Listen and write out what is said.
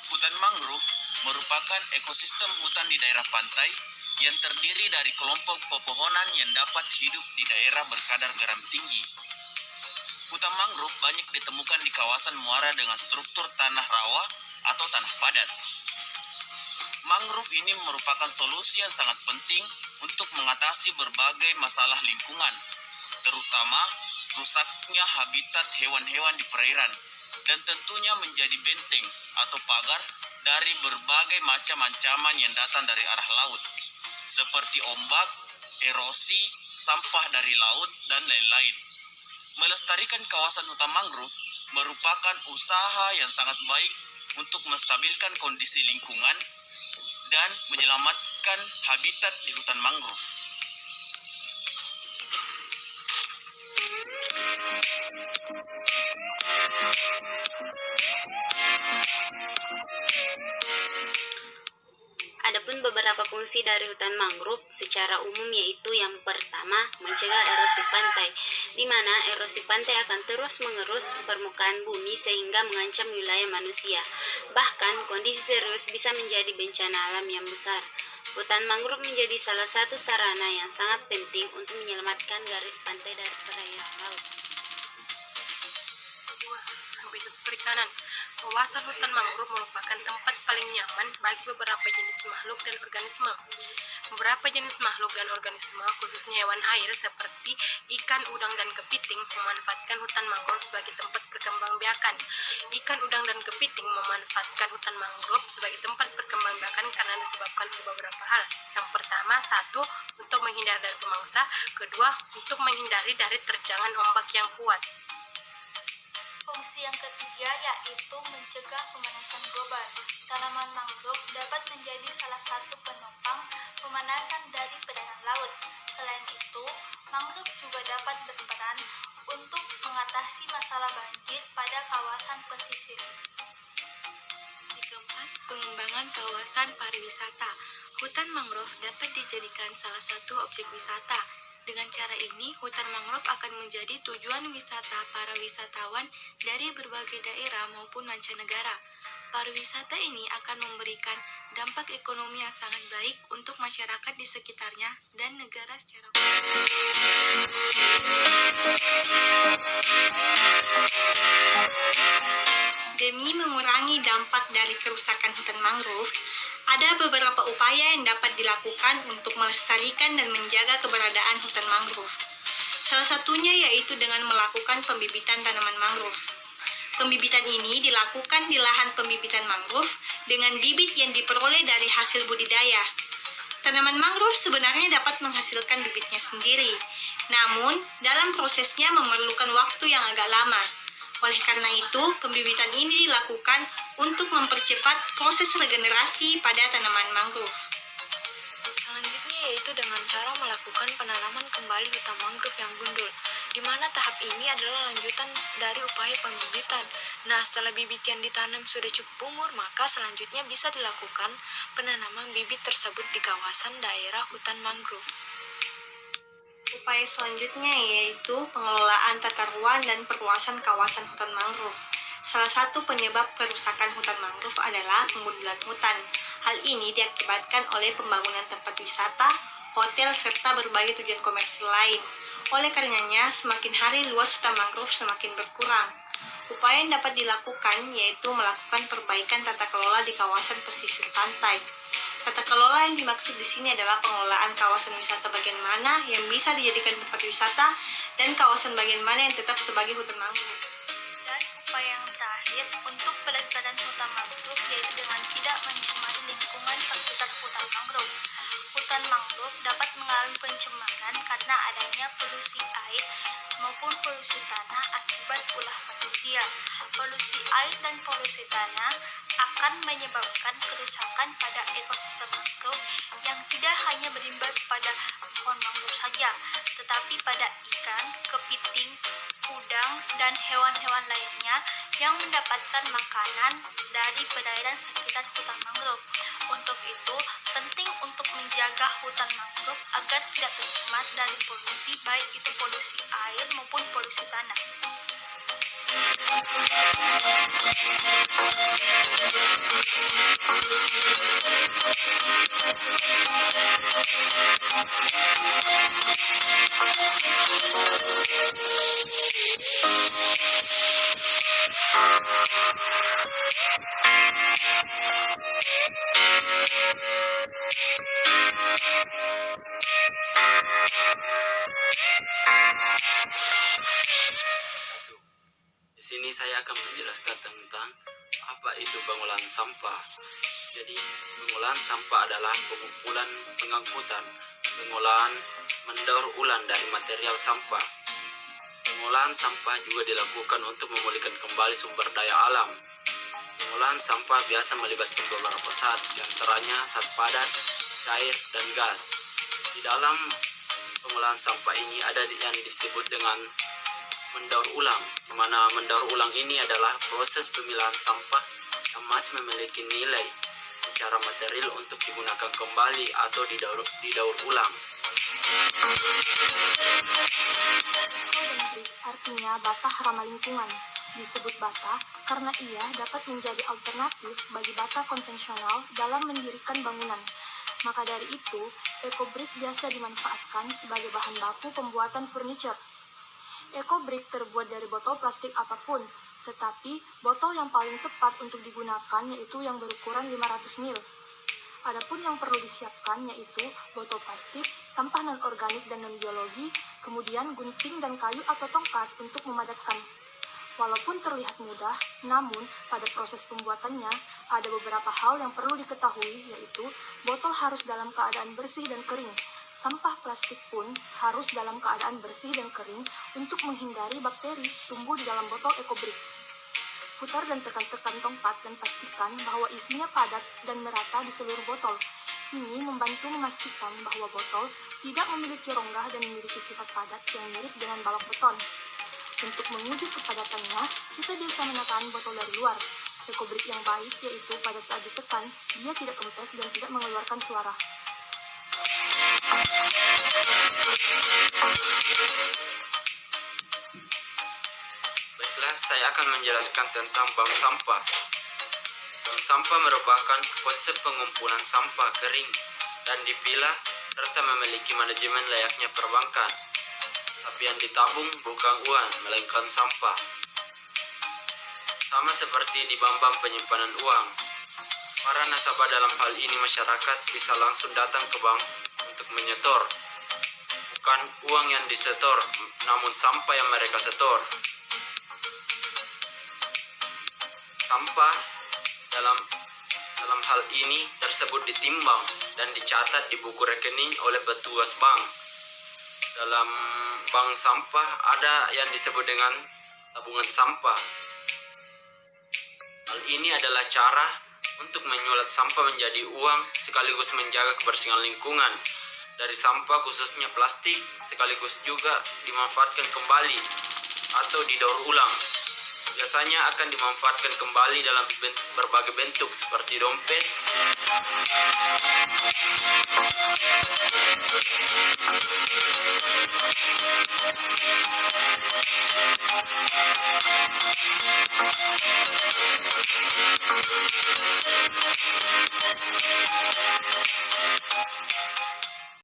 Hutan mangrove merupakan ekosistem hutan di daerah pantai yang terdiri dari kelompok pepohonan yang dapat hidup di daerah berkadar garam tinggi. Hutan mangrove banyak ditemukan di kawasan muara dengan struktur tanah rawa atau tanah padat. Mangrove ini merupakan solusi yang sangat penting untuk mengatasi berbagai masalah lingkungan, terutama rusaknya habitat hewan-hewan di perairan, dan tentunya menjadi benteng atau pagar dari berbagai macam ancaman yang datang dari arah laut, seperti ombak, erosi, sampah dari laut, dan lain-lain. Melestarikan kawasan hutan mangrove merupakan usaha yang sangat baik untuk menstabilkan kondisi lingkungan dan menyelamatkan habitat di hutan mangrove. Adapun beberapa fungsi dari hutan mangrove secara umum yaitu yang pertama, mencegah erosi pantai, di mana erosi pantai akan terus-menerus permukaan bumi sehingga mengancam wilayah manusia. Bahkan kondisi serius bisa menjadi bencana alam yang besar. Hutan mangrove menjadi salah satu sarana yang sangat penting untuk menyelamatkan garis pantai dari perairan laut. Perikanan. Kawasan hutan mangrove merupakan tempat paling nyaman bagi beberapa jenis makhluk dan organisme. Beberapa jenis makhluk dan organisme, khususnya hewan air seperti ikan, udang, dan kepiting, memanfaatkan hutan mangrove sebagai tempat perkembangbiakan. Ikan, udang, dan kepiting memanfaatkan hutan mangrove sebagai tempat perkembangbiakan karena disebabkan beberapa hal. Yang pertama, satu, untuk menghindari dari pemangsa. Kedua, untuk menghindari dari terjangan ombak yang kuat. Fungsi yang ketiga yaitu mencegah pemanasan global. Tanaman mangrove dapat menjadi salah satu penopang pemanasan dari perairan laut. Selain itu, mangrove juga dapat berperan untuk mengatasi masalah banjir pada kawasan pesisir. Yang keempat, pengembangan kawasan pariwisata. Hutan mangrove dapat dijadikan salah satu objek wisata. Dengan cara ini, hutan mangrove akan menjadi tujuan wisata para wisatawan dari berbagai daerah maupun mancanegara. Pariwisata ini akan memberikan dampak ekonomi yang sangat baik untuk masyarakat di sekitarnya dan negara secara umum. Demi mengurangi dampak dari kerusakan hutan mangrove, ada beberapa upaya yang dapat dilakukan untuk melestarikan dan menjaga keberadaan hutan mangrove. Salah satunya yaitu dengan melakukan pembibitan tanaman mangrove. Pembibitan ini dilakukan di lahan pembibitan mangrove dengan bibit yang diperoleh dari hasil budidaya. Tanaman mangrove sebenarnya dapat menghasilkan bibitnya sendiri, namun dalam prosesnya memerlukan waktu yang agak lama. Oleh karena itu, pembibitan ini dilakukan untuk mempercepat proses regenerasi pada tanaman mangrove. Selanjutnya yaitu dengan cara melakukan penanaman kembali hutan mangrove yang gundul, di mana tahap ini adalah lanjutan dari upaya pembibitan. Nah, setelah bibit yang ditanam sudah cukup umur, maka selanjutnya bisa dilakukan penanaman bibit tersebut di kawasan daerah hutan mangrove. Upaya selanjutnya yaitu pengelolaan tata ruang dan perluasan kawasan hutan mangrove. Salah satu penyebab kerusakan hutan mangrove adalah penggundulan hutan. Hal ini diakibatkan oleh pembangunan tempat wisata, hotel, serta berbagai tujuan komersil lain. Oleh karenanya, semakin hari luas hutan mangrove semakin berkurang. Upaya yang dapat dilakukan yaitu melakukan perbaikan tata kelola di kawasan pesisir pantai. Tata kelola yang dimaksud di sini adalah pengelolaan kawasan wisata bagian mana yang bisa dijadikan tempat wisata dan kawasan bagian mana yang tetap sebagai hutan mangrove. Dan upaya yang terakhir untuk pelestarian hutan mangrove yaitu dengan tidak mencemari lingkungan sekitar hutan mangrove. Hutan mangrove dapat mengalami pencemaran karena adanya polusi air maupun polusi tanah akibat ulah manusia. Polusi air dan polusi tanah akan menyebabkan kerusakan pada ekosistem mangrove yang tidak hanya berimbas pada pohon mangrove saja, tetapi pada ikan, kepiting, udang, dan hewan-hewan lainnya yang mendapatkan makanan dari perairan sekitar hutan mangrove. Untuk itu, penting untuk menjaga hutan mangrove agar tidak tercemar dari polusi, baik itu polusi air maupun polusi tanah. Di sini saya akan menjelaskan tentang apa itu pengolahan sampah. Jadi, pengolahan sampah adalah pengumpulan, pengangkutan, pengolahan, mendaur ulang dari material sampah. Pengolahan sampah juga dilakukan untuk memulihkan kembali sumber daya alam. Pengolahan sampah biasa melibatkan beberapa zat, diantaranya zat padat, cair, dan gas. Di dalam pengolahan sampah ini ada yang disebut dengan mendaur ulang, di mana mendaur ulang ini adalah proses pemilahan sampah yang masih memiliki nilai secara material untuk digunakan kembali atau didaur ulang. Ekodendrit artinya bata ramah lingkungan. Disebut bata karena ia dapat menjadi alternatif bagi bata konvensional dalam mendirikan bangunan. Maka dari itu, ekobrik biasa dimanfaatkan sebagai bahan baku pembuatan furniture. Ekobrik terbuat dari botol plastik apapun, tetapi botol yang paling tepat untuk digunakan yaitu yang berukuran 500 ml. Adapun yang perlu disiapkan yaitu botol plastik, sampah non-organik dan non-biologi, kemudian gunting dan kayu atau tongkat untuk memadatkan. Walaupun terlihat mudah, namun pada proses pembuatannya ada beberapa hal yang perlu diketahui, yaitu botol harus dalam keadaan bersih dan kering. Sampah plastik pun harus dalam keadaan bersih dan kering untuk menghindari bakteri tumbuh di dalam botol ekobrik. Putar dan tekan-tekan tongkat dan pastikan bahwa isinya padat dan merata di seluruh botol. Ini membantu memastikan bahwa botol tidak memiliki rongga dan memiliki sifat padat yang mirip dengan balok beton. Untuk menguji kepadatannya, kita bisa menekan botol dari luar. Ekobrik yang baik yaitu pada saat ditekan, dia tidak kempes dan tidak mengeluarkan suara. Baiklah, saya akan menjelaskan tentang bank sampah. Bank sampah merupakan konsep pengumpulan sampah kering dan dipilah serta memiliki manajemen layaknya perbankan. Tapi yang ditabung bukan uang, melainkan sampah. Sama seperti di bank penyimpanan uang, para nasabah dalam hal ini masyarakat bisa langsung datang ke bank untuk menyetor. Bukan uang yang disetor, namun sampah yang mereka setor. Sampah dalam hal ini tersebut ditimbang dan dicatat di buku rekening oleh petugas bank. Dalam bank sampah ada yang disebut dengan tabungan sampah. Hal ini adalah cara untuk menyulat sampah menjadi uang sekaligus menjaga kebersihan lingkungan dari sampah khususnya plastik, sekaligus juga dimanfaatkan kembali atau didaur ulang. Biasanya akan dimanfaatkan kembali dalam berbagai bentuk seperti dompet,